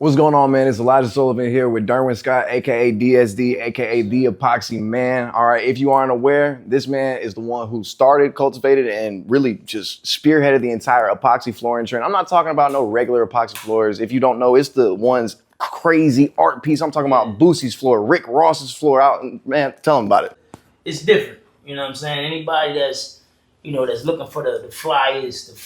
What's going on, man? It's Elijah Sullivan here with Derwin Scott, aka DSD, aka D-Epoxy man. All right, if you aren't aware, this man is the one who started, cultivated, and really just spearheaded the entire epoxy flooring trend. I'm not talking about no regular epoxy floors. If you don't know, it's the ones crazy art piece. I'm talking about Boosie's floor, Rick Ross's floor out. Man, tell him about it. It's different. You know what I'm saying? Anybody that's, that's looking for the flyest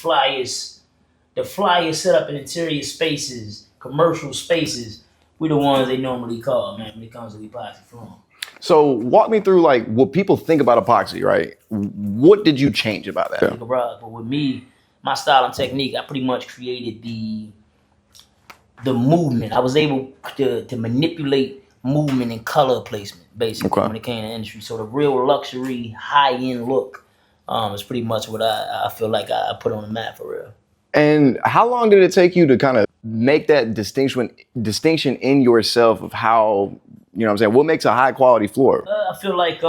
setup in interior spaces, commercial spaces, we the ones they normally call, man, when it comes to epoxy flooring. So walk me through like what people think about epoxy, right? What did you change about that? But with me, my style and technique, I pretty much created the movement. I was able to manipulate movement and color placement, basically, when it came to the industry. So the real luxury, high-end look is pretty much what I feel like I put on the map for real. And how long did it take you to kind of make that distinction in yourself of how, what makes a high quality floor? I feel like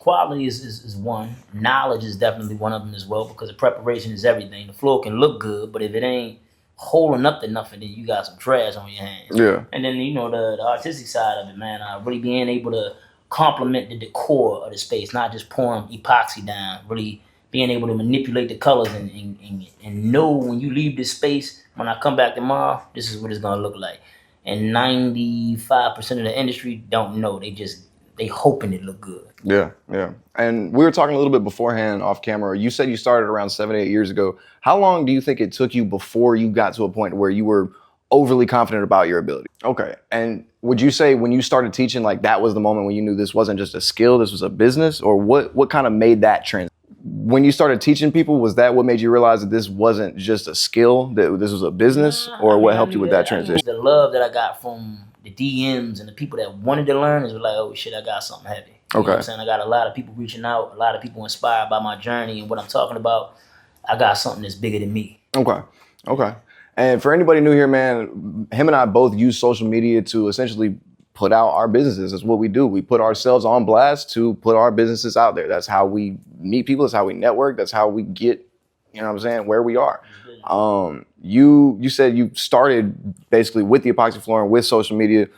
quality is one. Knowledge is definitely one of them as well, because the preparation is everything. The floor can look good, but if it ain't holding up to nothing, then you got some trash on your hands. Yeah. And then, the artistic side of it, man, really being able to complement the decor of the space, not just pouring epoxy down, really being able to manipulate the colors and know when you leave this space, when I come back tomorrow, this is what it's gonna look like. And 95% of the industry don't know. They hoping it look good. Yeah, yeah. And we were talking a little bit beforehand off camera. You said you started around 7-8 years ago. How long do you think it took you before you got to a point where you were overly confident about your ability? Okay. And would you say when you started teaching, like that was the moment when you knew this wasn't just a skill, this was a business? Or what kind of made that transition? When you started teaching people, was that what made you realize that this wasn't just a skill, that this was a business? Or what helped you with that transition? The love that I got from the DMs and the people that wanted to learn is like, oh shit, I got something heavy. You know what I'm saying? I got a lot of people reaching out, a lot of people inspired by my journey and what I'm talking about. I got something that's bigger than me. Okay. And for anybody new here, man, him and I both use social media to essentially put out our businesses. That's what we do. We put ourselves on blast to put our businesses out there. That's how we meet people. That's how we network. That's how we get, where we are. You said you started basically with the epoxy flooring, with social media.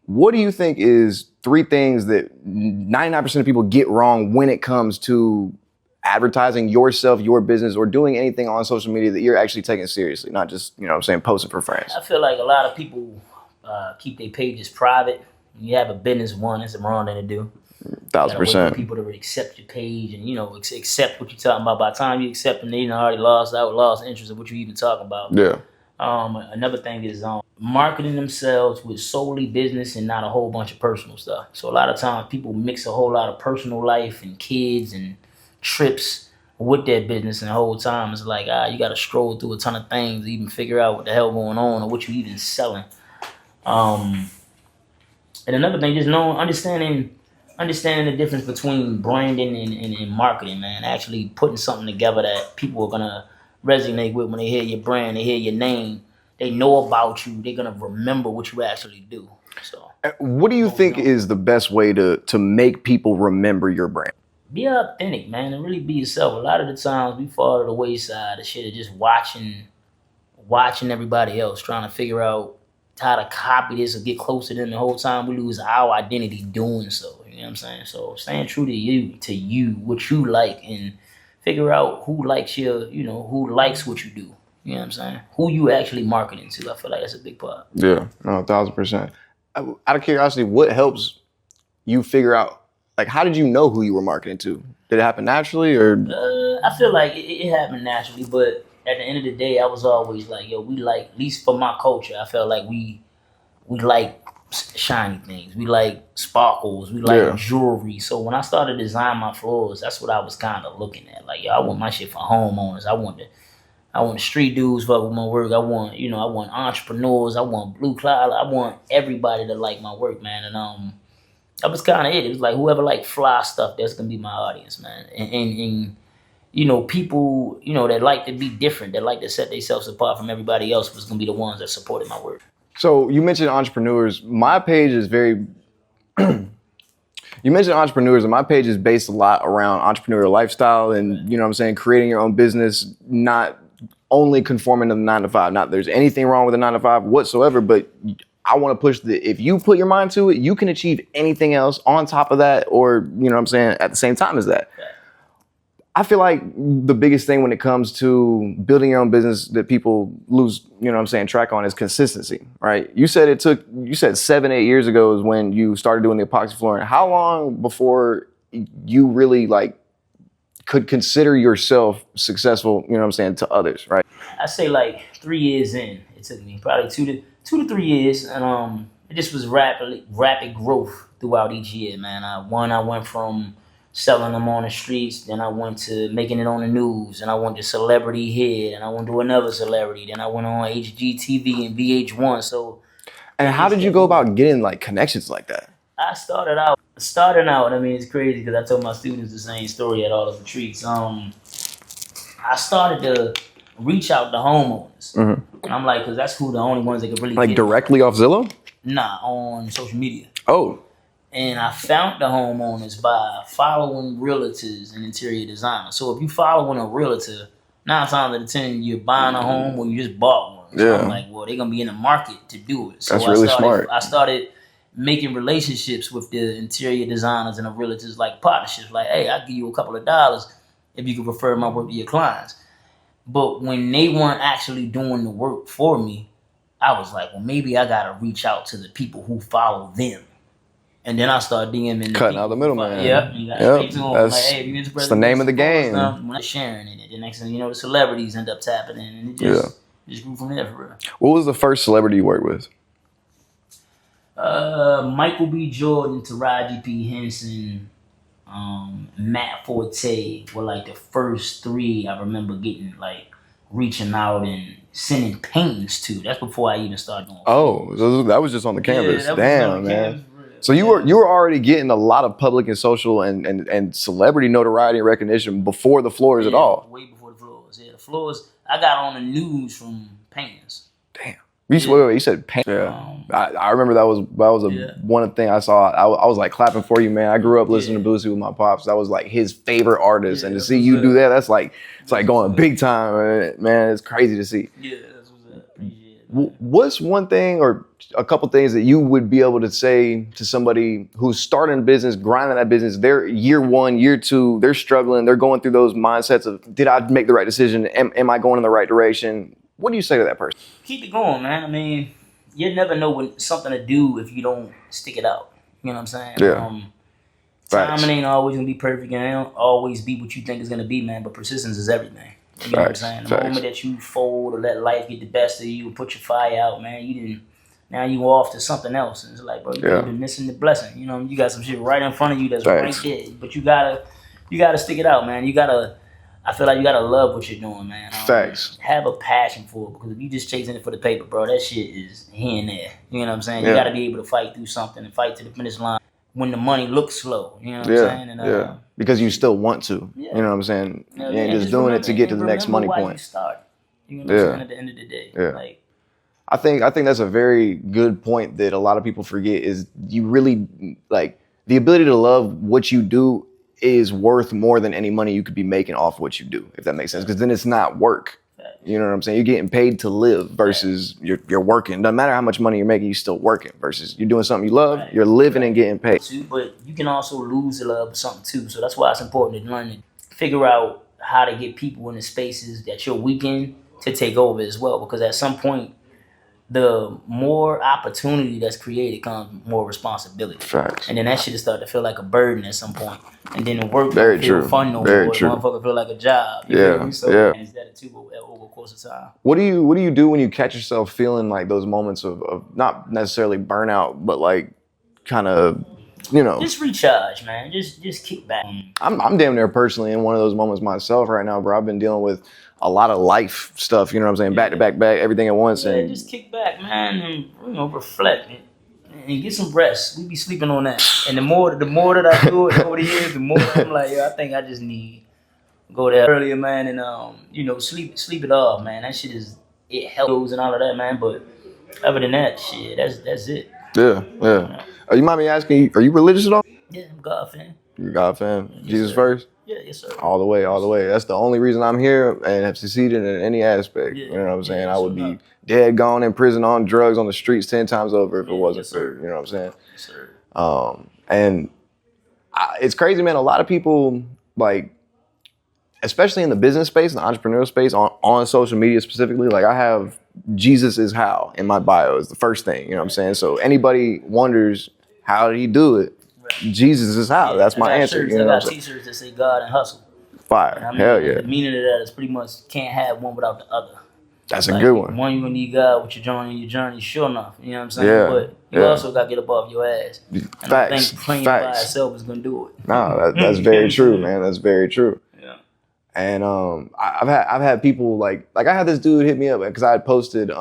What do you think is 3 things that 99% of people get wrong when it comes to advertising yourself, your business, or doing anything on social media that you're actually taking seriously, not just, posting for friends? I feel like a lot of people keep their pages private. When you have a business, it's the wrong thing to do. 1,000%. Wait for people to accept your page and accept what you're talking about. By the time you accept them, they already lost interest in what you even talking about. Yeah. Another thing is marketing themselves with solely business and not a whole bunch of personal stuff. So a lot of times people mix a whole lot of personal life and kids and trips with their business, and the whole time it's like you got to stroll through a ton of things to even figure out what the hell going on or what you even selling. And another thing, just understanding the difference between branding and marketing, man. Actually putting something together that people are gonna resonate with when they hear your brand, they hear your name, they know about you, they're gonna remember what you actually do. So what do you think is the best way to make people remember your brand? Be authentic, man, and really be yourself. A lot of the times we fall to the wayside of shit of just watching everybody else, trying to figure out how to copy this or get close to them. The whole time we lose our identity doing so. You know what I'm saying? So staying true to you, what you like, and figure out who likes who likes what you do. You know what I'm saying? Who you actually marketing to. I feel like that's a big part. Yeah, no, 1,000%. Out of curiosity, what helps you figure out, like, how did you know who you were marketing to? Did it happen naturally, or? I feel like it happened naturally, but at the end of the day, I was always like, we like, at least for my culture, I felt like we like shiny things. We like sparkles. We like jewelry. So when I started designing my floors, that's what I was kind of looking at. Like, I want my shit for homeowners. I want the street dudes fuck with my work. I want entrepreneurs. I want blue collar. I want everybody to like my work, man. And that was kind of it. It was like whoever like fly stuff, that's gonna be my audience, man. And people, that like to be different, that like to set themselves apart from everybody else, was gonna be the ones that supported my work. So you mentioned entrepreneurs. My page is very, you mentioned entrepreneurs, and my page is based a lot around entrepreneurial lifestyle and, creating your own business, not only conforming to the 9 to 5. Not there's anything wrong with the 9 to 5 whatsoever, but I want to push if you put your mind to it, you can achieve anything else on top of that, or, you know what I'm saying, at the same time as that. I feel like the biggest thing when it comes to building your own business that people lose, you know what I'm saying, track on is consistency, right? You said 7-8 years ago is when you started doing the epoxy flooring. How long before you really like could consider yourself successful, you know what I'm saying, to others, right? I say like 3 years in, it took me probably 2 to 3 years, and it just was rapid growth throughout each year, man. I went from selling them on the streets, then I went to making it on the news, and I went to celebrity here, and I went to another celebrity, then I went on HGTV and VH1. So, and how did you go about getting like connections like that? I started out. I mean, it's crazy because I told my students the same story at all of the retreats. I started to reach out to homeowners, and I'm like, because that's who the only ones that could really like get directly off Zillow? Nah, on social media. Oh. And I found the homeowners by following realtors and interior designers. So if you following a realtor, 9 times out of 10, you're buying a home or you just bought one. So I'm like, well, they're going to be in the market to do it. So that's really smart. I started making relationships with the interior designers and the realtors, like partnerships. Like, hey, I'll give you a couple of dollars if you can refer my work to your clients. But when they weren't actually doing the work for me, I was like, well, maybe I got to reach out to the people who follow them. And then I started DMing cutting out the middleman. Yep. You gotta speak to them. Like, hey, if you're interested, it's the name of the game. When I'm sharing it, the next thing you know, the celebrities end up tapping in, and it just grew from there for real. What was the first celebrity you worked with? Michael B. Jordan, Taraji P. Henson, Matt Forte were like the first 3 I remember getting, like, reaching out and sending paintings to. That's before I even started doing. Oh, so that was just on the canvas. Yeah, damn, man. So you were already getting a lot of public and social and celebrity notoriety and recognition before the floors at all. Way before the floors. Yeah, the floors. I got on the news from paintings. Damn. You said paint. Yeah. I remember that was one thing I saw. I was like clapping for you, man. I grew up listening to Boosie with my pops. That was like his favorite artist, and to see you do that, that's like it's like going big time, man. It's crazy to see. Yeah, that's what's up. What's one thing or a couple things that you would be able to say to somebody who's starting a business, grinding that business? They're year 1, year 2, they're struggling. They're going through those mindsets of, did I make the right decision? Am I going in the right direction? What do you say to that person? Keep it going, man. I mean, you never know when something to do if you don't stick it out. You know what I'm saying? Yeah. Timing ain't always going to be perfect, and it don't always be what you think it's going to be, man. But persistence is everything. You know what I'm saying? The moment that you fold or let life get the best of you, put your fire out, man, now you off to something else. And it's like, bro, you've been missing the blessing. You know, you got some shit right in front of you that's right there. But you gotta stick it out, man. I feel like you gotta love what you're doing, man. Facts. Have a passion for it, because if you just chasing it for the paper, bro, that shit is here and there. You know what I'm saying? You gotta be able to fight through something and fight to the finish line when the money looks slow. You know what I'm saying? And, because you still want to. You know what I'm saying? You ain't just doing it to get to the next money point. You know what I'm saying? At the end of the day. Yeah. Like, I think that's a very good point that a lot of people forget, is you really, like, the ability to love what you do is worth more than any money you could be making off what you do, if that makes sense. Because then it's not work. You know what I'm saying? You're getting paid to live versus you're working. Doesn't matter how much money you're making, you're still working. Versus you're doing something you love, you're living and getting paid. But you can also lose the love of something too. So that's why it's important to learn to figure out how to get people in the spaces that you're weak in to take over as well. Because at some point, the more opportunity that's created comes more responsibility. Facts. And then that shit start to feel like a burden at some point. And then the work don't feel fun no more. The motherfucker feel like a job. You feel me? So it's that too over the course of time. What do you do when you catch yourself feeling like those moments of not necessarily burnout, but like kind of, you know, just recharge, man. Just kick back. I'm damn near personally in one of those moments myself right now, bro. I've been dealing with a lot of life stuff, you know what I'm saying? Back to back, everything at once. Yeah, and just kick back, man, and reflect and get some rest. We be sleeping on that. And the more that I do it over the years, the more I'm like, I think I just need to go there earlier, man, and sleep it off, man. That shit it helps and all of that, man. But other than that, shit, that's it. Yeah. You mind me asking, are you religious at all? Yeah, I'm a God fan. You're a God fan? Jesus first? Yeah, yes, sir. All the way, all the way. That's the only reason I'm here and have succeeded in any aspect. Yeah, You know what I'm saying? yeah, I would sure be dead, gone in prison, on drugs, on the streets 10 times over if it wasn't yes, for, sir. you know what I'm saying? Yes, sir. And it's crazy, man. A lot of people, like, especially in the business space, the entrepreneurial space, on social media specifically, like I have Jesus is how in my bio is the first thing, you know what I'm saying? So anybody wonders, how did he do it? Right. Jesus is how. That's my answer. Shirts, you know I what got I'm saying? t-shirts that say God and hustle. Fire. And I mean, Hell yeah. the meaning of that is pretty much can't have one without the other. That's a good one. One, you're gonna need God with your journey, sure enough. You know what I'm saying? Yeah, But you also gotta get up off your ass. And Facts. I think praying by Facts. itself is gonna do it. No, that's very true, man. That's very true. Yeah. And I've had people like I had this dude hit me up because I had posted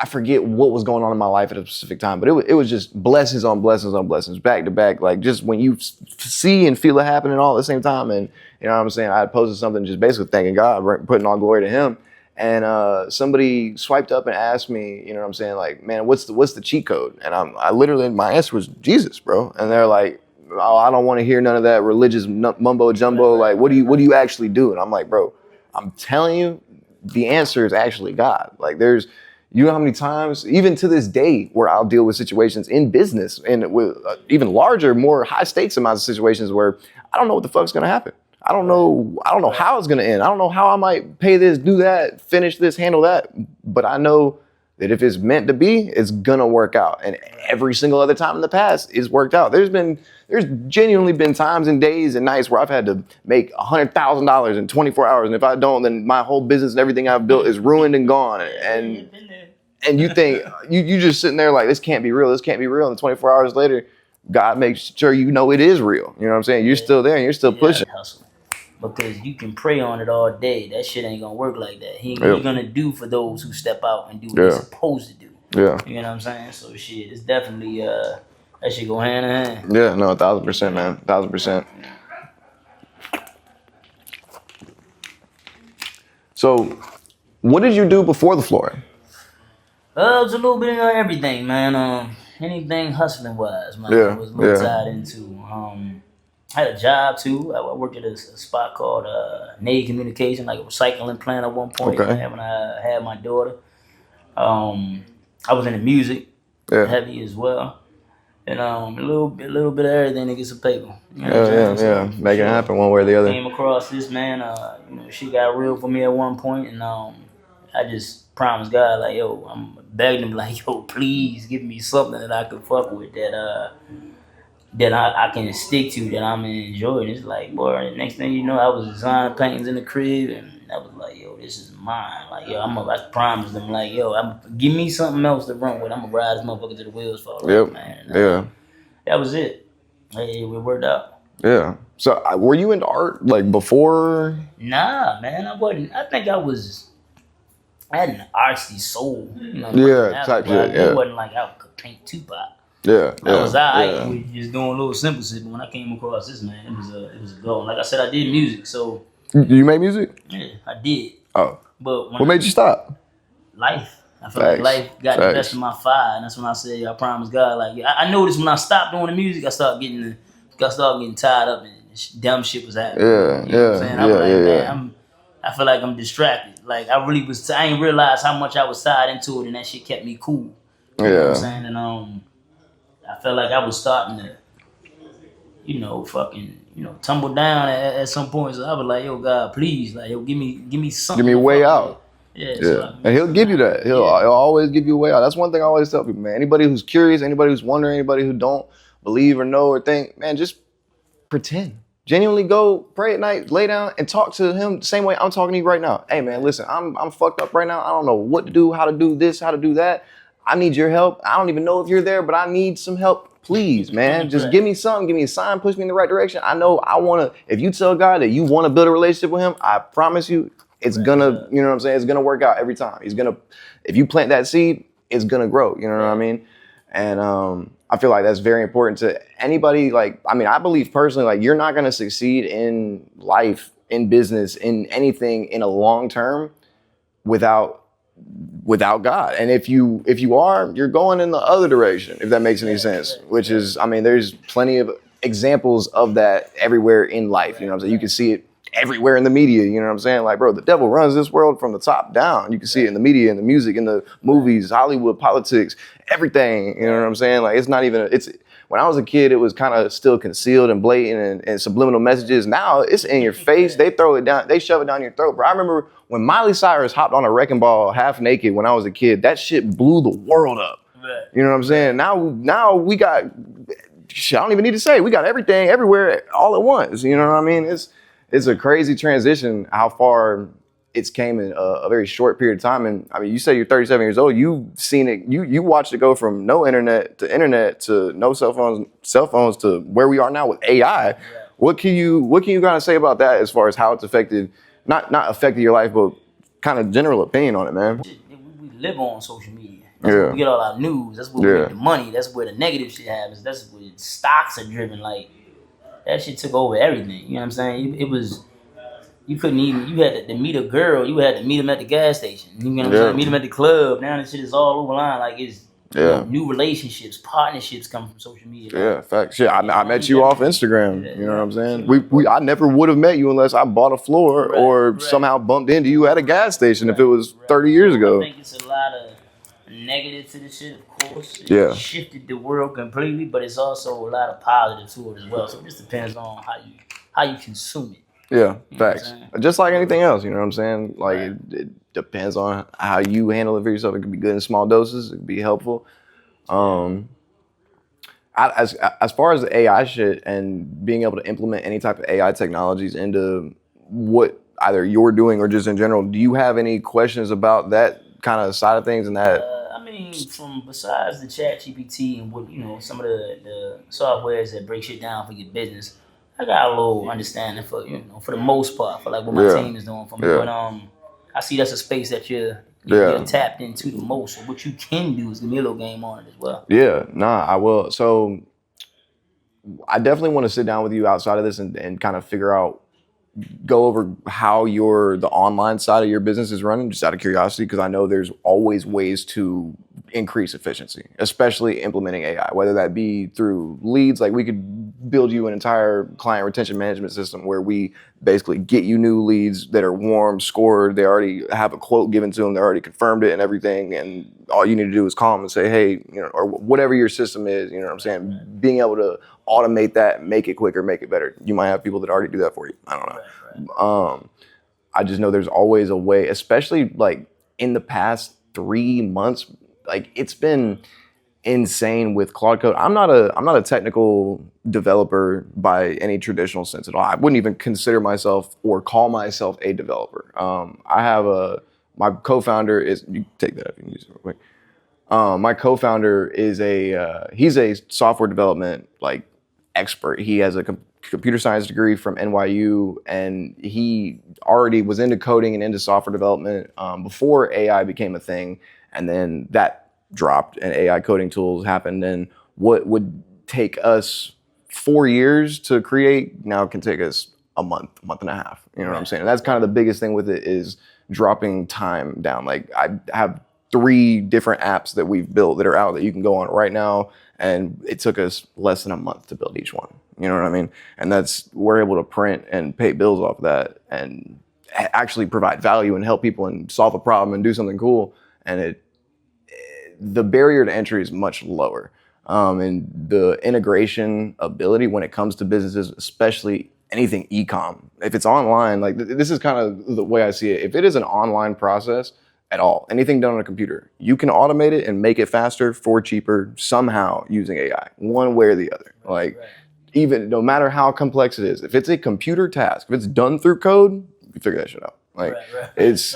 I forget what was going on in my life at a specific time, but it was just blessings on blessings on blessings, back to back. Like just when you see and feel it happening all at the same time. And you know what I'm saying? I had posted something just basically thanking God, putting all glory to him. And somebody swiped up and asked me, you know what I'm saying? Like, man, what's the cheat code? And I literally, my answer was Jesus, bro. And they're like, oh, I don't want to hear none of that religious mumbo jumbo. Like, what do you actually do? And I'm like, bro, I'm telling you, the answer is actually God. Like you know how many times, even to this day, where I'll deal with situations in business and with even larger, more high stakes amounts of situations where I don't know what the fuck's gonna happen. I don't know how it's gonna end. I don't know how I might pay this, do that, finish this, handle that. But I know that if it's meant to be, it's gonna work out. And every single other time in the past, it's worked out. There's genuinely been times and days and nights where I've had to make $100,000 in 24 hours. And if I don't, then my whole business and everything I've built is ruined and gone. And you think, you just sitting there like, this can't be real. This can't be real. And 24 hours later, God makes sure you know it is real. You know what I'm saying? You're still there and you're still pushing. Hustle. Because you can pray on it all day. That shit ain't gonna work like that. He's gonna do for those who step out and do what they're supposed to do. Yeah. You know what I'm saying? So shit, it's definitely that shit go hand in hand. Yeah, no, 1,000%, man. 1,000%. So, what did you do before the flooring? It was a little bit of everything, man. Anything hustling wise, man. I was a little tied into. I had a job too. I worked at a spot called Navy Communication, like a recycling plant at one point. Okay. When I had my daughter, I was into music, heavy as well, and a little bit of everything to get some paper. You know So, make it happen one way or the other. Came across this, man. She got real for me at one point, and I just promised God, like, yo, I'm begging him, like, yo, please give me something that I could fuck with that I can stick to, that I'm gonna enjoy. And it's like, boy, the next thing you know, I was designing paintings in the crib, and I was like, yo, this is mine. Like, yo, I promised them, like, yo, give me something else to run with. I'm gonna ride this motherfucker to the wheels fall off, man. And, that was it. It worked out. Yeah. So, were you into art like before? Nah, man, I wasn't. I think I had an artsy soul. You know, type shit. It wasn't like I could paint Tupac. I was with just doing a little simple shit. But when I came across this, man, it was a goal. Like I said, I did music, so. You make music? Yeah, I did. Oh. But what made you stop? Life. I feel like life got the best of my fire, and that's when I said, I promised God. Like I noticed when I stopped doing the music, I started getting tied up, and dumb shit was happening. You know what I'm saying? I was like, man, I feel like I'm distracted. Like I really was. I didn't realize how much I was tied into it, and that shit kept me cool. You know what I'm saying? And I felt like I was starting to, tumble down at some point. So I was like, yo, God, please, like, yo, give me something. Give me a way out. Yeah. And he'll give you that. He'll always give you a way out. That's one thing I always tell people, man. Anybody who's curious, anybody who's wondering, anybody who don't believe or know or think, man, just pretend. Genuinely go pray at night, lay down, and talk to him the same way I'm talking to you right now. Hey, man, listen, I'm fucked up right now. I don't know what to do, how to do this, how to do that. I need your help. I don't even know if you're there, but I need some help. Please, man, just give me something. Give me a sign. Push me in the right direction. I know I want to. If you tell God that you want to build a relationship with him, I promise you, it's gonna. You know what I'm saying? It's gonna work out every time. He's gonna. If you plant that seed, it's gonna grow. You know what I mean? And I feel like that's very important to anybody. Like, I mean, I believe personally, like, you're not gonna succeed in life, in business, in anything in a long term without God. And if you are, you're going in the other direction, if that makes any sense. Which is, I mean, there's plenty of examples of that everywhere in life. You know what I'm saying? You can see it everywhere in the media. You know what I'm saying? Like, bro, the devil runs this world from the top down. You can see it in the media, in the music, in the movies, Hollywood, politics, everything. You know what I'm saying? Like, it's not even, when I was a kid, it was kind of still concealed and blatant and subliminal messages. Now it's in your face. They throw it down, they shove it down your throat. Bro, I remember when Miley Cyrus hopped on a wrecking ball half naked when I was a kid, that shit blew the world up. You know what I'm saying? Now we got, I don't even need to say, we got everything everywhere all at once. You know what I mean? It's a crazy transition how far it's came in a very short period of time. And I mean, you say you're 37 years old, you've seen it, you watched it go from no internet to no cell phones to where we are now with AI. What can you kind of say about that as far as how it's affected, not affected your life, but kind of general opinion on it, man? We live on social media. That's where we get all our news. That's where we get the money. That's where the negative shit happens. That's where stocks are driven. Like, that shit took over everything. You know what I'm saying? It was, you couldn't even, you had to meet a girl, you had to meet them at the gas station. You know what I'm saying? Meet them at the club. Now this shit is all over line. Like, it's you know, new relationships, partnerships come from social media. Yeah, facts. Shit, I met you off Instagram. You know what I'm saying? I never would have met you unless I bought a floor or somehow bumped into you at a gas station if it was 30 years ago. I think it's a lot of negative to the shit, of course. It shifted the world completely, but it's also a lot of positive to it as well. So it just depends on how you consume it. Yeah, facts. Just like anything else, you know what I'm saying? Like, it depends on how you handle it for yourself. It could be good in small doses. It could be helpful. As far as the AI shit and being able to implement any type of AI technologies into what either you're doing or just in general, do you have any questions about that kind of side of things and that? I mean, from besides the Chat GPT and what, you know, some of the softwares that break shit down for your business, I got a little understanding for, you know, for the most part, for like what my team is doing for me. But I see that's a space that you're tapped into the most. So what you can do is give me a little game on it as well. Yeah, nah, I will. So I definitely want to sit down with you outside of this and kind of go over how the online side of your business is running, just out of curiosity, because I know there's always ways to increase efficiency, especially implementing AI, whether that be through leads. Like, we could build you an entire client retention management system where we basically get you new leads that are warm, scored. They already have a quote given to them. They already confirmed it and everything. And all you need to do is call them and say, hey, you know, or whatever your system is, you know what I'm saying? Being able to automate that, make it quicker, make it better. You might have people that already do that for you. I don't know. I just know there's always a way, especially like in the past 3 months, like, it's been insane with Claude Code. I'm not a technical developer by any traditional sense at all. I wouldn't even consider myself or call myself a developer. I have my co-founder is, you take that if you can use it real quick. My co-founder is he's a software development like expert. He has a computer science degree from NYU, and he already was into coding and into software development before AI became a thing. And then that dropped and AI coding tools happened. And what would take us 4 years to create now can take us a month and a half. You know what I'm saying? And that's kind of the biggest thing with it, is dropping time down. Like, I have 3 different apps that we've built that are out that you can go on right now. And it took us less than a month to build each one. You know what I mean? And we're able to print and pay bills off of that and actually provide value and help people and solve a problem and do something cool. And the barrier to entry is much lower. And the integration ability when it comes to businesses, especially anything e-com, if it's online, like this is kind of the way I see it. If it is an online process at all, anything done on a computer, you can automate it and make it faster for cheaper somehow using AI, one way or the other. Like, even no matter how complex it is, if it's a computer task, if it's done through code, you figure that shit out. Like, it's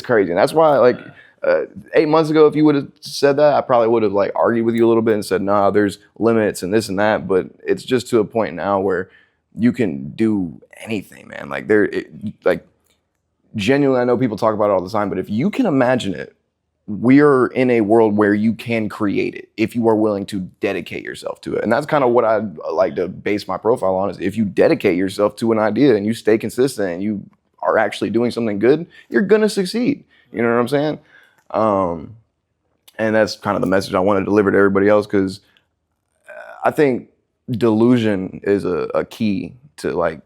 crazy. And that's why, like, 8 months ago, if you would have said that, I probably would have like argued with you a little bit and said, nah, there's limits and this and that. But it's just to a point now where you can do anything, man. Like, genuinely, I know people talk about it all the time, but if you can imagine it, we're in a world where you can create it if you are willing to dedicate yourself to it. And that's kind of what I like to base my profile on, is if you dedicate yourself to an idea and you stay consistent and you are actually doing something good, you're going to succeed. You know what I'm saying? And that's kind of the message I want to deliver to everybody else, because I think delusion is a key to like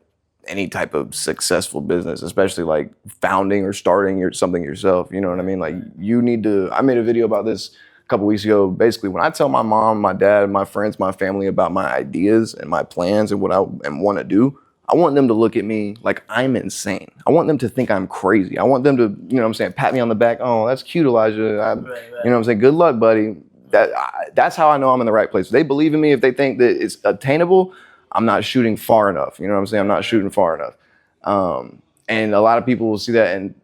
any type of successful business, especially like founding or starting something yourself. You know what I mean? Like you need to, I made a video about this a couple weeks ago. Basically, when I tell my mom, my dad, my friends, my family about my ideas and my plans and what I want to do, I want them to look at me like I'm insane. I want them to think I'm crazy. I want them to, you know what I'm saying, pat me on the back. Oh, that's cute, Elijah. You know what I'm saying? Good luck, buddy. That's how I know I'm in the right place. If they believe in me, if they think that it's attainable, I'm not shooting far enough. You know what I'm saying? I'm not shooting far enough. And a lot of people will see that and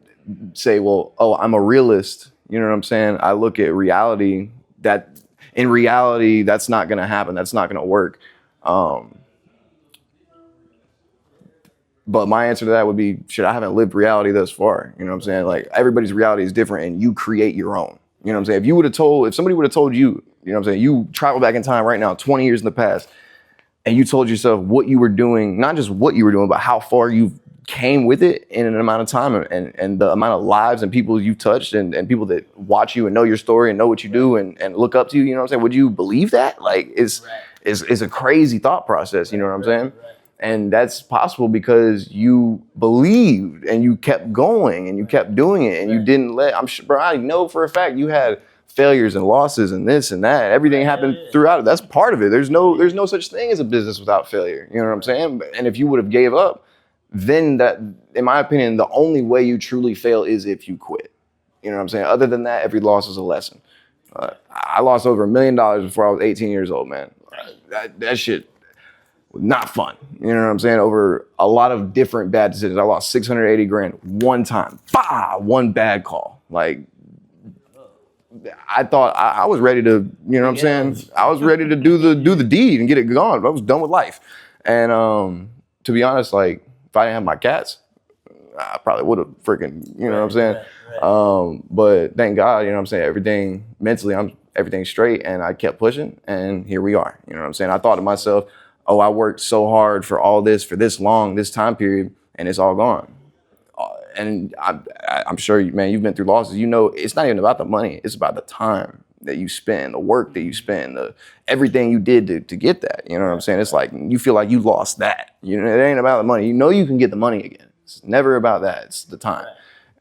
say, well, oh, I'm a realist. You know what I'm saying? I look at reality that in reality, that's not going to happen. That's not going to work. But my answer to that would be, shit, I haven't lived reality thus far. You know what I'm saying? Like everybody's reality is different and you create your own. You know what I'm saying? If somebody would have told you, you know what I'm saying, you travel back in time right now, 20 years in the past, and you told yourself what you were doing, not just what you were doing, but how far you came with it in an amount of time and the amount of lives and people you've touched and people that watch you and know your story and know what you do and look up to you, you know what I'm saying? Would you believe that? Like it's a crazy thought process, you know what I'm saying? And that's possible because you believed and you kept going and you kept doing it and you didn't I'm sure, bro, I know for a fact you had failures and losses and this and that. Everything happened throughout it. That's part of it. There's no such thing as a business without failure. You know what I'm saying? And if you would have gave up, then that, in my opinion, the only way you truly fail is if you quit. You know what I'm saying? Other than that, every loss is a lesson. I lost over $1 million before I was 18 years old, man. That shit, not fun. You know what I'm saying? Over a lot of different bad decisions. I lost 680 grand one time. One bad call. Like, I thought I was ready to, you know what I'm saying? I was ready to do the deed and get it gone. I was done with life. And to be honest, like if I didn't have my cats, I probably would have freaking, you know what I'm saying? But thank God, you know what I'm saying? Everything mentally, everything's straight and I kept pushing and here we are. You know what I'm saying? I thought to myself, oh, I worked so hard for all this, for this long, this time period, and it's all gone. And I'm sure, man, you've been through losses. You know, it's not even about the money. It's about the time that you spend, the work that you spend, everything you did to get that. You know what I'm saying? It's like you feel like you lost that. You know, it ain't about the money. You know you can get the money again. It's never about that. It's the time.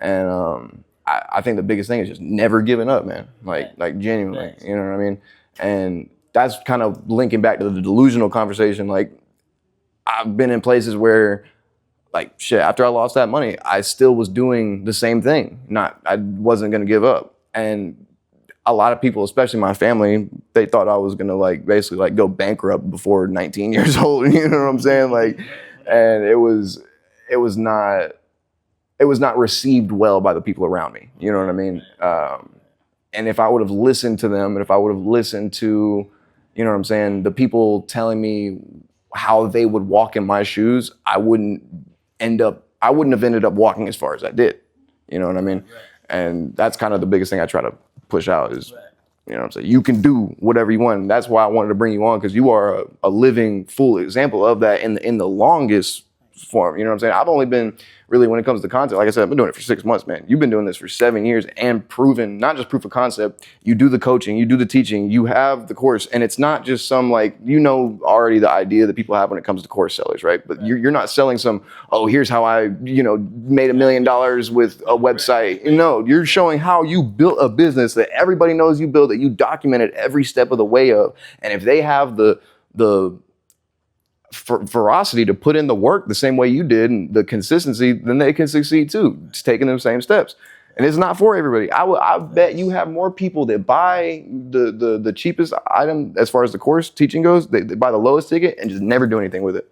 And I think the biggest thing is just never giving up, man. Like genuinely. You know what I mean? And that's kind of linking back to the delusional conversation. Like I've been in places where, like shit, after I lost that money, I still was doing the same thing. I wasn't gonna give up. And a lot of people, especially my family, they thought I was gonna like basically like go bankrupt before 19 years old. You know what I'm saying? Like, and it was not received well by the people around me. You know what I mean? And if I would have listened to them, and if I would have listened to, you know what I'm saying, the people telling me how they would walk in my shoes, I wouldn't have ended up walking as far as I did. You know what I mean? And that's kind of the biggest thing I try to push out is, you know what I'm saying? You can do whatever you want. And that's why I wanted to bring you on, because you are a living, full example of that in the longest form. You know what I'm saying? I've only been really, when it comes to content, like I said, I've been doing it for 6 months, man. You've been doing this for 7 years and proven, not just proof of concept, you do the coaching, you do the teaching, you have the course. And it's not just some like, you know, already the idea that people have when it comes to course sellers, right? But you're not selling some, oh, here's how I, you know, made $1 million with a website. No, you're showing how you built a business that everybody knows you built, that you documented every step of the way of. And if they have the ferocity to put in the work the same way you did and the consistency, then they can succeed too. Just taking them same steps. And it's not for everybody. I bet you have more people that buy the cheapest item as far as the course teaching goes. They buy the lowest ticket and just never do anything with it.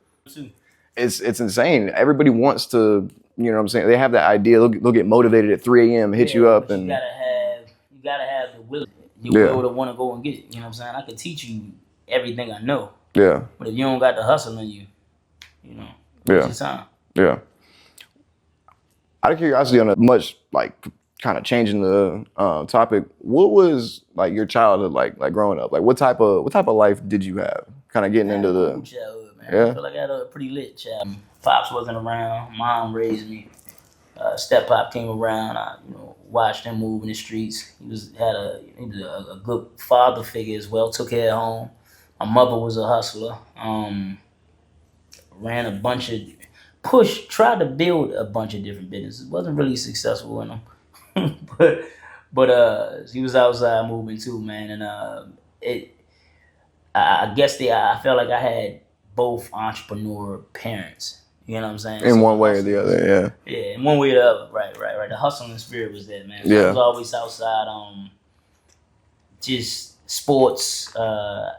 It's insane. Everybody wants to, you know what I'm saying? They have that idea. They'll get motivated at 3 a.m., hit you up. And you gotta have the will to want to go and get it. You know what I'm saying? I can teach you everything I know. Yeah. But if you don't got the hustle in you, you know, it's your time. Yeah. Out of curiosity, on a much like kind of changing the topic, what was like your childhood like growing up? Like what type of life did you have? Kind of getting into the childhood, man. I feel like I had a pretty lit child. Pops wasn't around. Mom raised me. Step pop came around. I watched him move in the streets. He was a good father figure as well. Took care of home. My mother was a hustler. Ran a bunch of tried to build a bunch of different businesses. Wasn't really successful in them, but he was outside moving too, man. And it I guess I felt like I had both entrepreneur parents. You know what I'm saying? In So one the way or the hustle was- other, yeah. Yeah, in one way or the other. Right. The hustling spirit was there, man. So I Yeah. was always outside. Just sports. I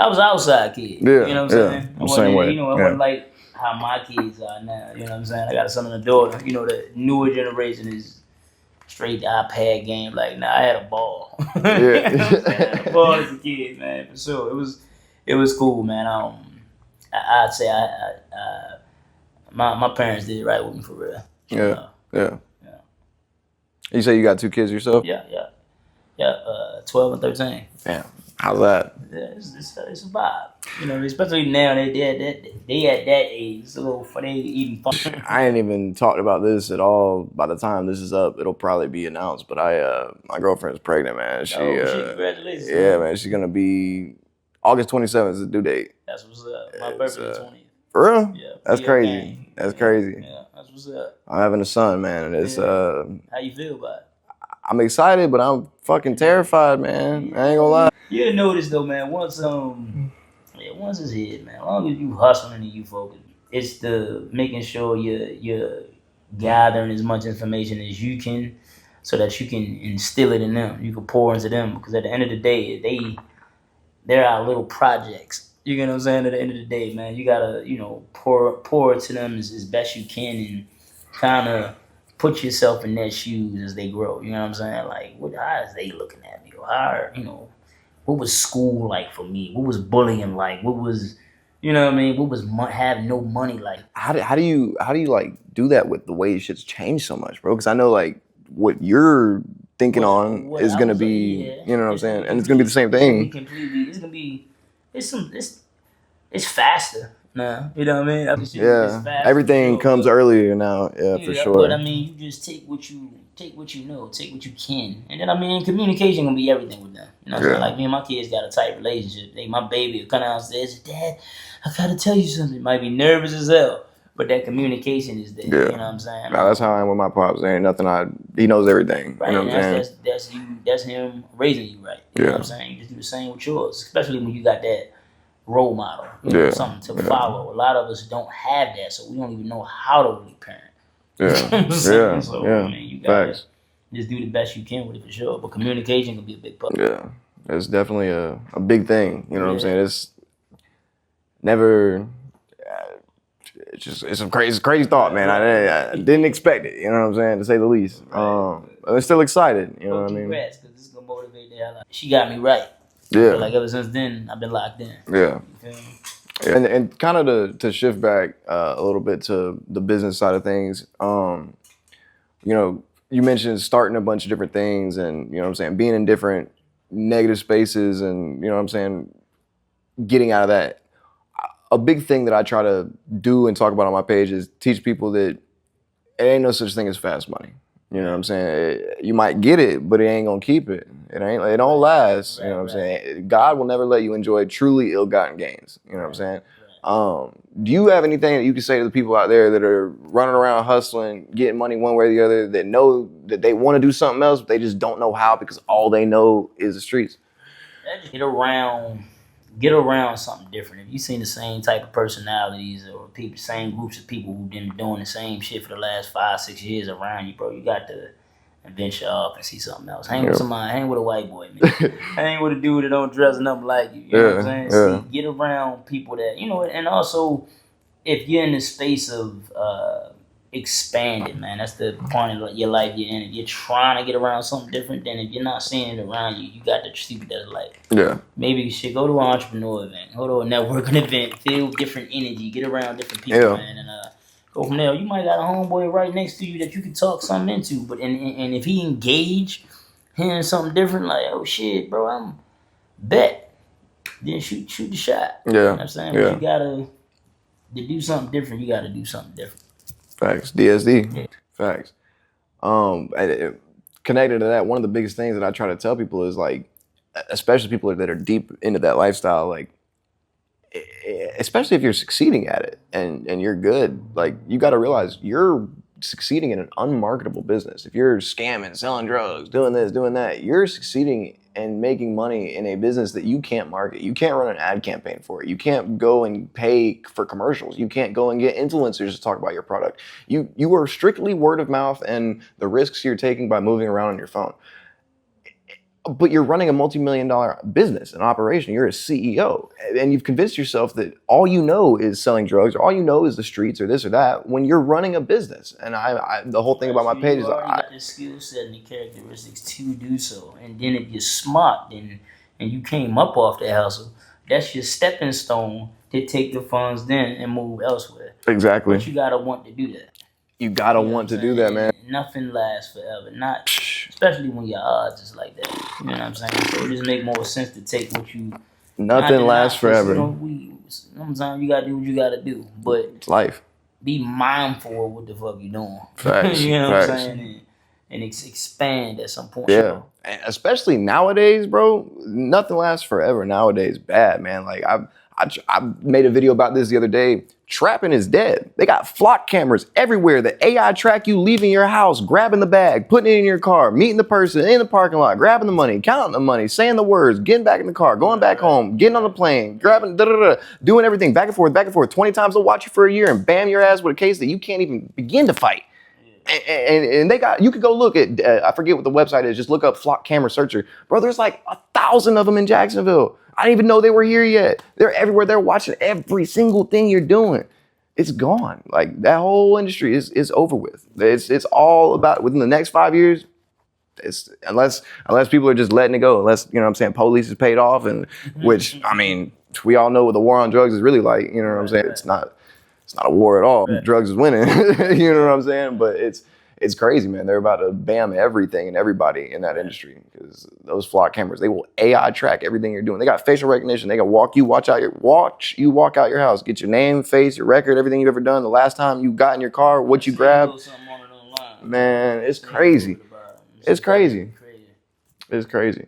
was an outside kid. Yeah, You know what yeah. I'm saying? The same way, You know, I yeah. wasn't like how my kids are now. You know what I'm saying? I got a son and a daughter. You know, the newer generation is straight iPad game. Like, nah, I had a ball. Yeah. You know what I'm saying? I had a ball as a kid, man, for sure. It was cool, man. I'd say my parents did it right with me for real. Yeah. Yeah. Yeah. You say you got 2 kids yourself? Yeah. 12 and 13. Damn. How's that? Yeah, it's a vibe. You know, especially now they at that age. It's a little funny, even fun. I ain't even talked about this at all. By the time this is up, it'll probably be announced. But my girlfriend's pregnant, man. She, shit, congratulations. yeah, man. She's gonna be August 27th is the due date. That's what's up. My birthday is 20th. For real? Yeah. That's yeah, crazy. gang. That's crazy. Yeah, that's what's up. I'm having a son, man, and it's How you feel about it? I'm excited, but I'm fucking terrified, man. I ain't gonna lie. You'll notice though, man, once it's hit, man, as long as you hustling and you focus, it's the making sure you're gathering as much information as you can so that you can instill it in them. You can pour into them because at the end of the day, they're our little projects. You get what I'm saying? At the end of the day, man, you gotta, pour it to them as best you can and kind of put yourself in their shoes as they grow. You know what I'm saying? Like, how is they looking at me? Or what was school like for me? What was bullying like? What was, you know what I mean? What was having no money like? How do you like do that with the way shit's changed so much, bro? Because I know like what you're thinking on What is I gonna was be, like, yeah. you know what I'm saying, and it's gonna be the same thing. It's faster now. You know what I mean? It's Yeah, faster, everything for sure, comes but- earlier now. Yeah, for sure. But I mean, you just take what you know, take what you can, and then I mean, communication gonna be everything with them. You know what I'm saying? Like me and my kids got a tight relationship. My baby will come downstairs, Dad, I gotta tell you something. Might be nervous as hell, but that communication is there. Yeah. You know what I'm saying? Nah, that's how I am with my pops. There ain't nothing he knows everything. Right, You know what I'm saying? that's him raising you right. You know what I'm saying? You just do the same with yours, especially when you got that role model, something to follow. A lot of us don't have that, so we don't even know how to really parent. Yeah, You know what I'm saying? yeah, So, yeah. I mean, you gotta Facts. just do the best you can with it for sure. But communication can be a big part. Yeah, it's definitely a big thing. You know what I'm Yeah. saying? It's never. It's a crazy thought, man. I didn't expect it. You know what I'm saying, to say the least. I'm still excited. You know what I mean? Congrats, because this is gonna motivate the hell out. She got me right. Yeah, Like ever since then, I've been locked in. yeah. You feel me? And kind of to shift back a little bit to the business side of things, you mentioned starting a bunch of different things and, you know what I'm saying, being in different negative spaces and, you know what I'm saying, getting out of that. A big thing that I try to do and talk about on my page is teach people that it ain't no such thing as fast money. You know what I'm saying? You might get it, but it ain't gonna keep it. It don't last. You know what I'm saying? God will never let you enjoy truly ill-gotten gains. You know what I'm saying? Do you have anything that you can say to the people out there that are running around hustling, getting money one way or the other, that know that they want to do something else, but they just don't know how because all they know is the streets? Get around something different. If you seen the same type of personalities or same groups of people who've been doing the same shit for the last 5-6 years around you, bro, you got to venture off and see something else. Hang with somebody, hang with a white boy, man. Hang with a dude that don't dress nothing like you. You know what I'm saying? See, get around people that, and also if you're in the space of expanding, man, that's the point of your life you're in. If you're trying to get around something different, then if you're not seeing it around you, you got to see what that's like. Yeah. Maybe you should go to an entrepreneur event, go to a networking event, feel different energy, get around different people, man, and go from there. You might got a homeboy right next to you that you can talk something into, but and if he engage, hearing something different, like, oh shit, bro, I'm bet, then shoot the shot. Yeah. You know what I'm saying? Yeah. But you gotta to do something different. You gotta do something different. Facts. DSD. Yeah. Facts. Connected to that, one of the biggest things that I try to tell people is like, especially people that are deep into that lifestyle, like especially if you're succeeding at it and you're good, like you got to realize you're succeeding in an unmarketable business. If you're scamming, selling drugs, doing this, doing that, you're succeeding and making money in a business that you can't market. You can't run an ad campaign for it. You can't go and pay for commercials. You can't go and get influencers to talk about your product. You are strictly word of mouth and the risks you're taking by moving around on your phone. But you're running a multi-million-dollar business, an operation. You're a CEO, and you've convinced yourself that all you know is selling drugs, or all you know is the streets, or this or that. When you're running a business, and the whole thing about my page is you already got the skill set and the characteristics to do so. And then if you're smart and you came up off the hustle, that's your stepping stone to take the funds then and move elsewhere. Exactly. But you gotta want to do that. You gotta want to do that, man. Nothing lasts forever. Not especially when your odds is like that. You know what I'm saying? So it just make more sense to take what you. Nothing lasts forever. Sometimes you gotta do what you gotta do, but it's life. Be mindful of what the fuck you doing. Facts. You know what I'm saying? And expand at some point. Yeah, and especially nowadays, bro. Nothing lasts forever nowadays. Bad, man. Like I made a video about this the other day. Trapping is dead. They got flock cameras everywhere. The AI track you leaving your house, grabbing the bag, putting it in your car, meeting the person in the parking lot, grabbing the money, counting the money, saying the words, getting back in the car, going back home, getting on the plane, grabbing, doing everything back and forth, 20 times. They'll watch you for a year and bam your ass with a case that you can't even begin to fight. And they got, you could go look at, I forget what the website is, just look up flock camera searcher. Bro, there's like 1,000 of them in Jacksonville. I didn't even know they were here yet. They're everywhere. They're watching every single thing you're doing. It's gone. Like that whole industry is over with. It's all about within the next 5 years. It's unless people are just letting it go, unless, you know what I'm saying, police is paid off, and which, I mean, we all know what the war on drugs is really like, you know what I'm saying? It's not a war at all. Drugs is winning. You know what I'm saying? But it's crazy, man. They're about to bam everything and everybody in that industry, because those flock cameras, they will AI track everything you're doing. They got facial recognition. They can walk you walk out your house, get your name, face, your record, everything you've ever done, the last time you got in your car, what you grabbed. Man, it's crazy. It's crazy. It's crazy.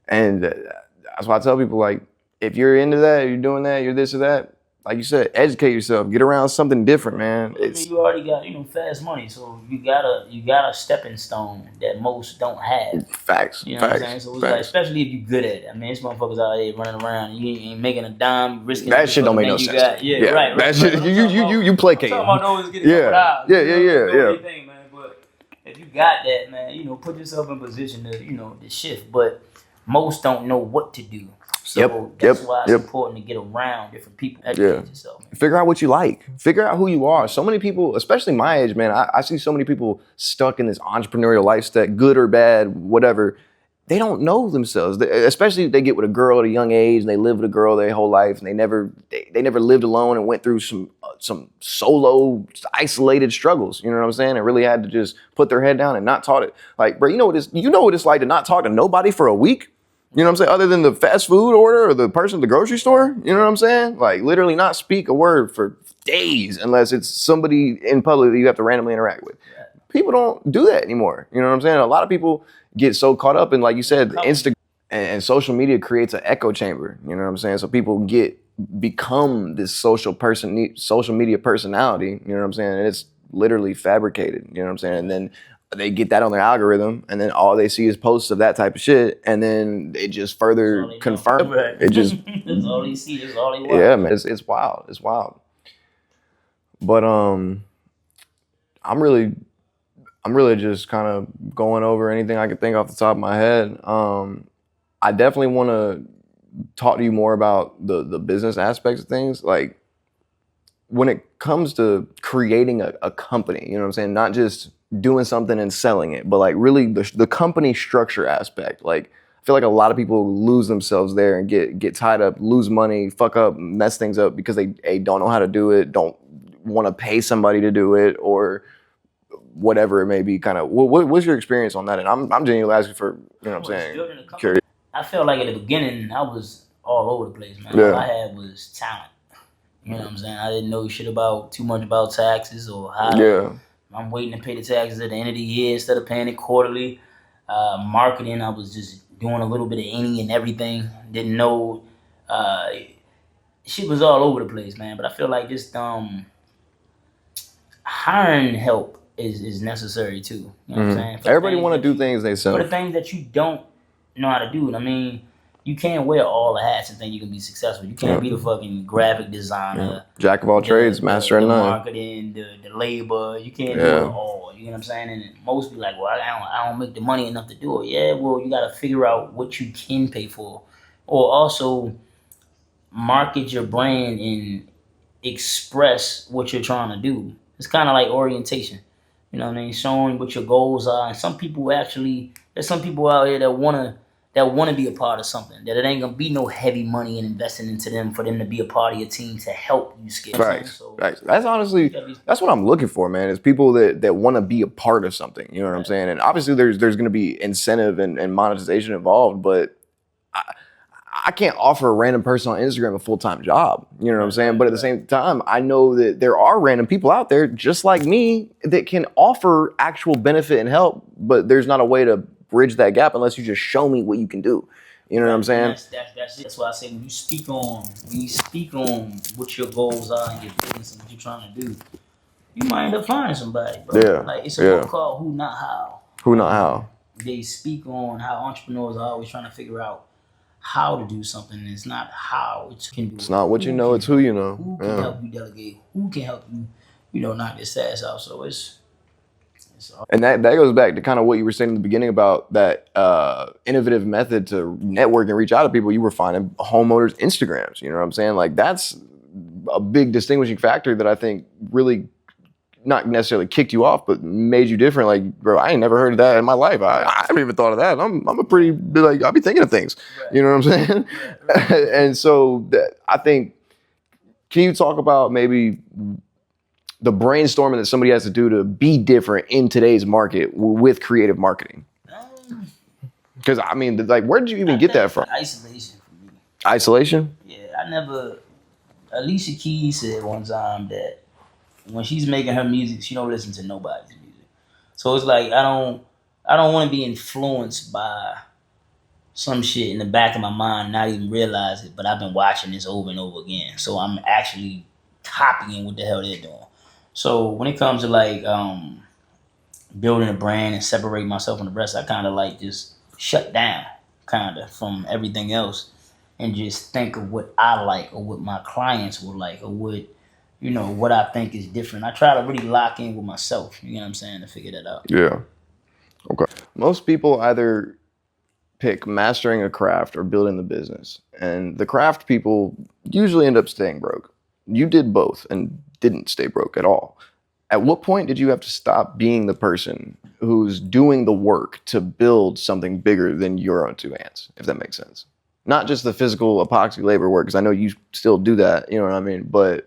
And that's why I tell people, like, if you're into that, you're doing that, you're this or that, like you said, educate yourself. Get around something different, man. You already got, fast money, so you got a stepping stone that most don't have. Facts. You know what I'm saying? So it's like, especially if you're good at it. I mean, these motherfuckers out here running around, you ain't making a dime, you risking that shit don't make no sense. Right. That shit, you placate. I'm talking about those getting Yeah. Thing, man. But if you got that, man, put yourself in position to, to shift. But most don't know what to do. So that's why it's important to get around different people. Educate yourself, man. Figure out what you like. Figure out who you are. So many people, especially my age, man, I see so many people stuck in this entrepreneurial lifestyle, good or bad, whatever. They don't know themselves. Especially if they get with a girl at a young age and they live with a girl their whole life, and they never lived alone and went through some solo, isolated struggles. You know what I'm saying? And really had to just put their head down and not taught it. Like, bro, you know what it's like to not talk to nobody for a week? You know what I'm saying? Other than the fast food order or the person at the grocery store, you know what I'm saying? Like literally not speak a word for days unless it's somebody in public that you have to randomly interact with. People don't do that anymore. You know what I'm saying? A lot of people get so caught up in, like you said, Instagram and social media creates an echo chamber. You know what I'm saying? So people become this social media personality. You know what I'm saying? And it's literally fabricated. You know what I'm saying? And then they get that on their algorithm, and then all they see is posts of that type of shit, and then it just further confirms. Right. It just that's all they see. That's all they watch. Yeah, man, it's wild. It's wild. But I'm really just kind of going over anything I could think off the top of my head. I definitely want to talk to you more about the business aspects of things, like when it comes to creating a company. You know what I'm saying? Not just doing something and selling it, but like really the company structure aspect. Like I feel like a lot of people lose themselves there and get tied up, lose money, fuck up, mess things up because they don't know how to do it, don't want to pay somebody to do it, or whatever it may be. Kind of what's your experience on that? And I'm genuinely asking for, you know what I'm saying, curious. I felt like at the beginning I was all over the place, man. All I had was talent. You know what I'm saying? I didn't know too much about taxes or how I'm waiting to pay the taxes at the end of the year instead of paying it quarterly. Marketing, I was just doing a little bit of any and everything. Didn't know shit was all over the place, man. But I feel like just hiring help is necessary too. You know what I'm saying? Everybody want to do things they For sell. the things that you don't know how to do. I mean, you can't wear all the hats and think you can be successful. You can't be the fucking graphic designer, Jack of all trades, master of the none. marketing, the labor. You can't do it all. You know what I'm saying? And most be like, well, I don't make the money enough to do it. Yeah, well, you got to figure out what you can pay for, or also market your brand and express what you're trying to do. It's kind of like orientation. You know what I mean? Showing what your goals are. And some people actually, there's some people out here that wanna be a part of something. That it ain't gonna be no heavy money and investing into them for them to be a part of your team to help you scale. Facts. So, Facts. That's honestly, that's what I'm looking for, man. Is people that want to be a part of something. You know what I'm saying? And obviously, there's going to be incentive and monetization involved, but I can't offer a random person on Instagram a full-time job. You know what I'm saying? But at the same time, I know that there are random people out there just like me that can offer actual benefit and help, but there's not a way to bridge that gap unless you just show me what you can do. You know what I'm saying? That's it. That's why I say when you speak on what your goals are in your business and what you're trying to do, you might end up finding somebody, bro. Yeah. Like it's a book called Who Not How. Who Not How. They speak on how entrepreneurs are always trying to figure out how to do something. It's not how it can do. It's not what you know, it's who you know. Who can help you delegate? Who can help you, knock this ass out? So it's and that goes back to kind of what you were saying in the beginning about that innovative method to network and reach out to people. You were finding homeowners' Instagrams. You know what I'm saying? Like that's a big distinguishing factor that I think really not necessarily kicked you off, but made you different. Like, bro, I ain't never heard of that in my life. I haven't even thought of that. I'm a pretty, like, I'll be thinking of things. Right. You know what I'm saying? Right. And so I think, can you talk about maybe the brainstorming that somebody has to do to be different in today's market with creative marketing? Because, I mean, like, where did you even get that from? Isolation for me. Isolation? Yeah, Alicia Keys said one time that when she's making her music, she don't listen to nobody's music. So it's like I don't want to be influenced by some shit in the back of my mind, not even realize it. But I've been watching this over and over again, so I'm actually copying what the hell they're doing. So when it comes to like building a brand and separating myself from the rest, I kind of like just shut down, kind of from everything else, and just think of what I like or what my clients would like or what I think is different. I try to really lock in with myself, you know what I'm saying, to figure that out. Yeah. Okay. Most people either pick mastering a craft or building the business. And the craft people usually end up staying broke. You did both and didn't stay broke at all. At what point did you have to stop being the person who's doing the work to build something bigger than your own two hands, if that makes sense? Not just the physical epoxy labor work, because I know you still do that, you know what I mean? But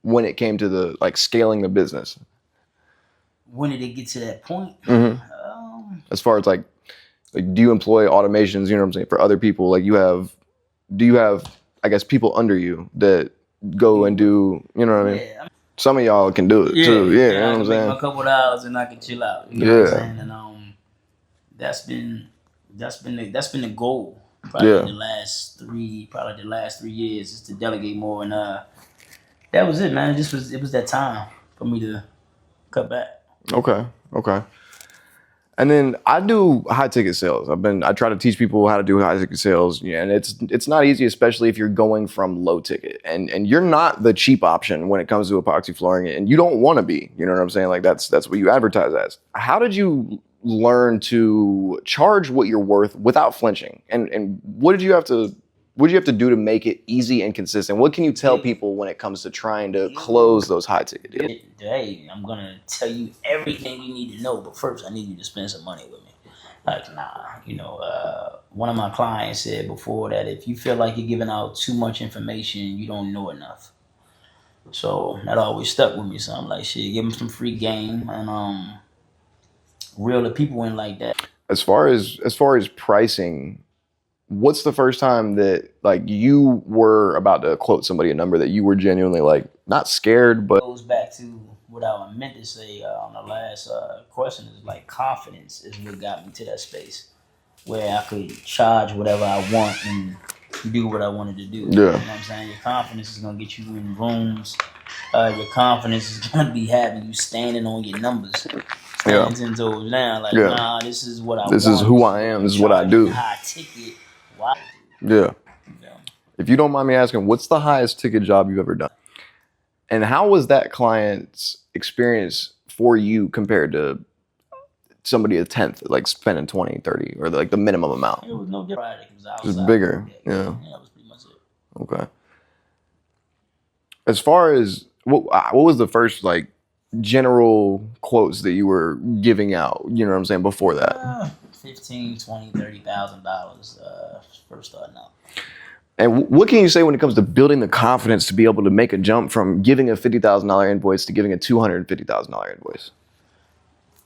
when it came to the like scaling the business, when did it get to that point? As far as like do you employ automations, you know what I'm saying, for other people? Like do you have I guess people under you that go and do, you know what I mean? Yeah. Some of y'all can do it too. Yeah, you know what I'm saying? A couple of hours and I can chill out. You know what I'm saying? And that's been the goal probably the last 3 years is to delegate more, and that was it, man. It was that time for me to cut back. Okay. And then I do high ticket sales. I try to teach people how to do high ticket sales, and it's not easy, especially if you're going from low ticket. And you're not the cheap option when it comes to epoxy flooring, and you don't want to be. You know what I'm saying? Like that's what you advertise as. How did you learn to charge what you're worth without flinching? And what did you have to do to make it easy and consistent? What can you tell people when it comes to trying to close those high ticket deals? Hey, I'm going to tell you everything you need to know, but first I need you to spend some money with me. Like, one of my clients said before that if you feel like you're giving out too much information, you don't know enough. So that always stuck with me. So I'm like, shit, give them some free game, and reel the people in like that. As far as pricing, what's the first time that like you were about to quote somebody a number that you were genuinely like not scared, but it goes back to what I meant to say on the last question is like confidence is what got me to that space where I could charge whatever I want and do what I wanted to do. Yeah. You know what I'm saying? Your confidence is gonna get you in rooms. Your confidence is gonna be having you standing on your numbers. Yeah. 10 toes down, like, Yeah. nah, this is what I want. This is who I am. This is what I do. High ticket. Why? Yeah. If you don't mind me asking, what's the highest ticket job you've ever done? And how was that client's experience for you compared to somebody a 10th, like spending 20, 30, or like the minimum amount? It was no different. It was bigger. Yeah. That was pretty much it. Okay. As far as what was the first like general quotes that you were giving out, you know what I'm saying, before that? $15,000, $20,000, $30,000 first starting out. And what can you say when it comes to building the confidence to be able to make a jump from giving a $50,000 invoice to giving a $250,000 invoice?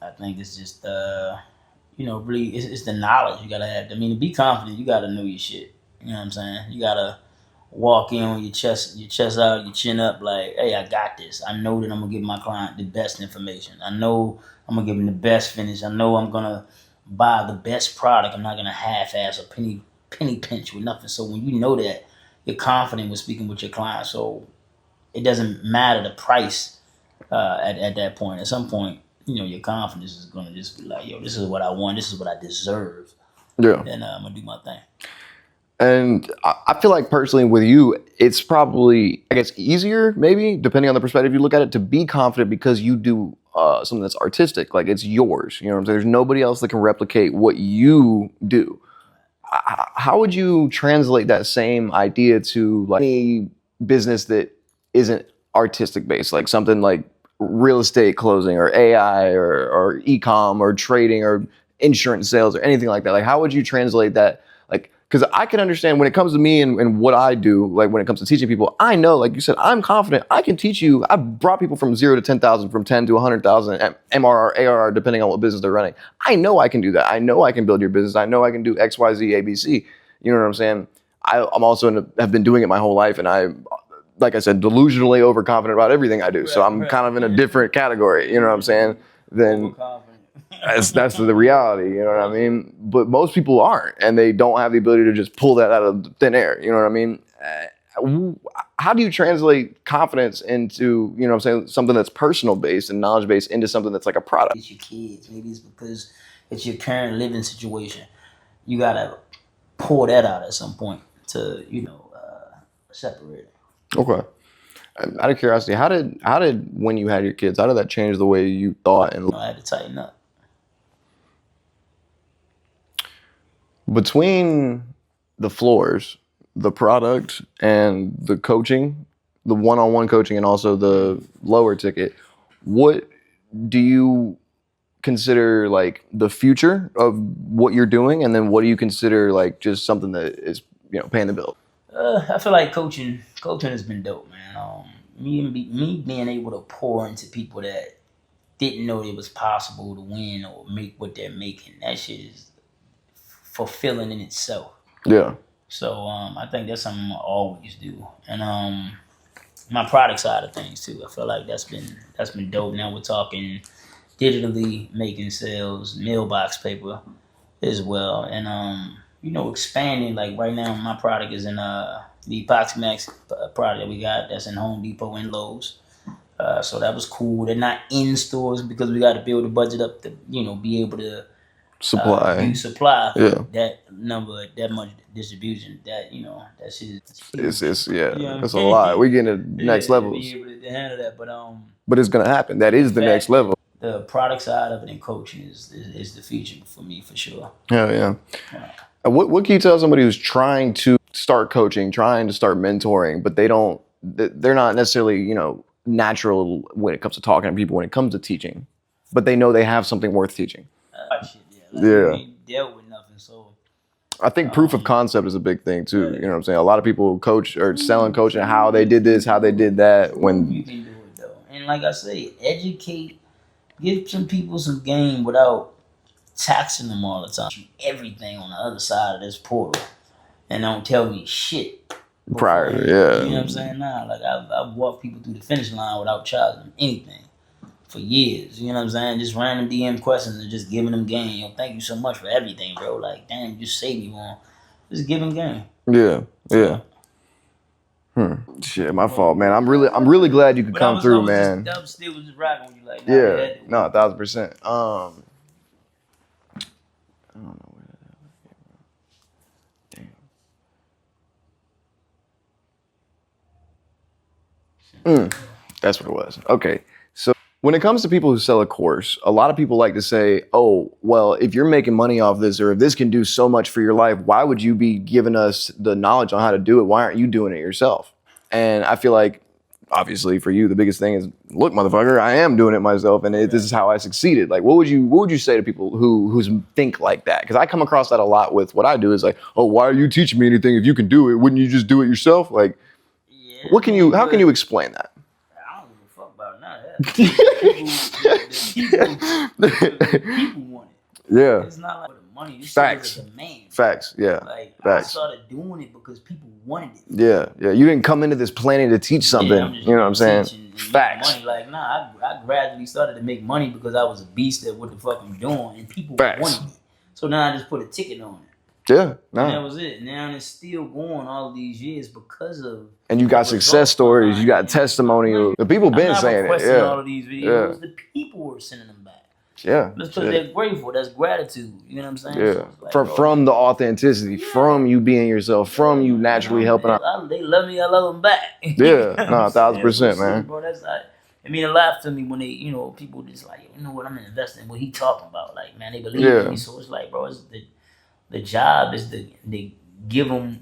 I think it's just, really, it's the knowledge you gotta have. I mean, to be confident, you gotta know your shit. You know what I'm saying? You gotta walk in with your chest out, your chin up, like, hey, I got this. I know that I'm gonna give my client the best information. I know I'm gonna give him the best finish. I know I'm gonna buy the best product. I'm not gonna half-ass or penny pinch with nothing. So when you know that, you're confident with speaking with your client. So it doesn't matter the price at that point. At some point, your confidence is gonna just be like, yo, this is what I want. This is what I deserve. Yeah. Then I'm gonna do my thing. And I feel like personally with you, it's probably, I guess, easier, maybe, depending on the perspective you look at it, to be confident because you do something that's artistic. Like, it's yours. You know what I'm saying? There's nobody else that can replicate what you do. How would you translate that same idea to like any business that isn't artistic based, like something like real estate closing or AI or e-com or trading or insurance sales or anything like that? Like, how would you translate that? Like, because I can understand when it comes to me and what I do, like when it comes to teaching people, I know, like you said, I'm confident I can teach you. I've brought people from 0 to 10,000, from 10 to 100,000, MRR, ARR, depending on what business they're running. I know I can do that. I know I can build your business. I know I can do X, Y, Z, A, B, C. You know what I'm saying? I'm also have been doing it my whole life, and like I said, delusionally overconfident about everything I do. So I'm kind of in a different category. You know what I'm saying? Than that's the reality, you know what I mean? But most people aren't, and they don't have the ability to just pull that out of thin air, you know what I mean? How do you translate confidence into, you know what I'm saying, something that's personal based and knowledge based into something that's like a product? It's your kids, maybe it's because it's your current living situation. You gotta pour that out at some point to, separate it. Okay. Out of curiosity, how did when you had your kids, how did that change the way you thought? And I had to tighten up. Between the floors, the product, and the coaching, the one-on-one coaching, and also the lower ticket, what do you consider like the future of what you're doing? And then what do you consider like just something that is, paying the bill? I feel like coaching has been dope, man. Me being able to pour into people that didn't know it was possible to win or make what they're making, that shit is fulfilling in itself. Yeah. So I think that's something I always do. And my product side of things too. I feel like that's been dope. Now we're talking digitally making sales, mailbox paper as well. And expanding, like right now my product is in the Epoxy Max product that we got that's in Home Depot and Lowe's. So that was cool. They're not in stores because we got to build the budget up to, be able to supply for that number, that much distribution. That that shit is it's that's a lot. We're getting to next levels. Be able to handle that, but it's gonna happen. That is the next level. The product side of it and coaching is the future for me for sure. Hell yeah. What can you tell somebody who's trying to start coaching, trying to start mentoring, but they're not necessarily natural when it comes to talking to people, when it comes to teaching, but they know they have something worth teaching? We dealt with nothing, so I think proof of concept is a big thing too. You know what I'm saying? A lot of people coach or selling coaching how they did this, how they did that. When you can do it though, and like I say, educate, give some people some game without taxing them all the time. Everything on the other side of this portal, and don't tell me shit prior. You know what I'm saying? Nah, like I've walked people through the finish line without charging them anything. For years, you know what I'm saying? Just random DM questions and just giving them game. Thank you so much for everything, bro. Like, damn, you saved me, man. Just giving game. Yeah. Yeah. Shit, my fault, man. I'm really glad you could come through, man. I still was just rocking with you, like, nah, Yeah, no, 1,000%. I don't know where that came from. Damn. That's what it was. Okay, so when it comes to people who sell a course, a lot of people like to say, oh, well, if you're making money off this, or if this can do so much for your life, why would you be giving us the knowledge on how to do it? Why aren't you doing it yourself? And I feel like, obviously for you, the biggest thing is, look, motherfucker, I am doing it myself, and this is how I succeeded. Like, what would you say to people who think like that? Because I come across that a lot with what I do. Is like, oh, why are you teaching me anything if you can do it? Wouldn't you just do it yourself? Like, how can you explain that? I don't give a fuck about none of that. People want it. Yeah. It's not like the money. This Facts. shit is a demand. Facts. Yeah. Like, Facts. I started doing it because people wanted it. Yeah. Yeah. You didn't come into this planning to teach something. Yeah, you know what I'm saying? Facts. Money. Like, nah, I gradually started to make money because I was a beast at what the fuck I'm doing, and people wanted it. So now I just put a ticket on it. Yeah, no. And that was it. Now it's still going all of these years because of. And you got success stories, you got testimonials. The people been saying it. Yeah. All of these videos, the people were sending them back. Yeah. Because they're grateful. That's gratitude. You know what I'm saying? Yeah. So like, from the authenticity, from you being yourself, from you naturally helping out. They love me. I love them back. Yeah. No, 1,000%, man. Bro, that's like. It mean a lot to me when they, people just like, you know what, I'm investing in what he talking about. Like, man, they believe in me. So it's like, bro, it's the job is to give them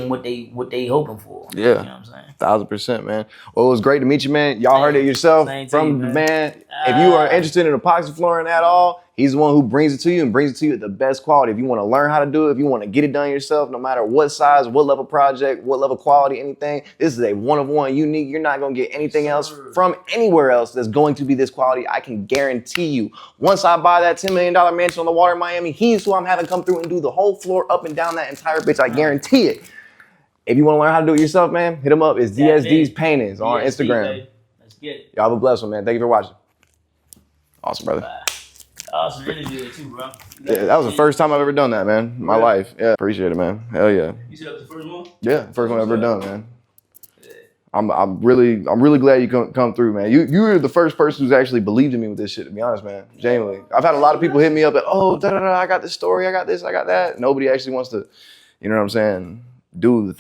what they hoping for. Yeah. You know what I'm saying? 1,000%, man. Well, it was great to meet you, man. Y'all heard it yourself from the man. If you are interested in epoxy flooring at all, he's the one who brings it to you and brings it to you at the best quality. If you want to learn how to do it, if you want to get it done yourself, no matter what size, what level project, what level quality, anything, this is a one-of-one, unique. You're not going to get anything else from anywhere else that's going to be this quality. I can guarantee you. Once I buy that $10 million mansion on the water in Miami, he's who I'm having come through and do the whole floor up and down that entire bitch. I guarantee it. If you want to learn how to do it yourself, man, hit him up. It's DSDPaintings on Instagram. Baby. Let's get it. Y'all have a blessed one, man. Thank you for watching. Awesome, brother. Awesome interview too, bro. Yeah, that was the first time I've ever done that, man. In my life. Yeah, appreciate it, man. Hell yeah. You said that was the first one? Yeah, first one I've ever done, man. I'm really glad you come through, man. You were the first person who's actually believed in me with this shit, to be honest, man. Genuinely. I've had a lot of people hit me up and, oh, I got this story, I got this, I got that. Nobody actually wants to, you know what I'm saying, do the thing.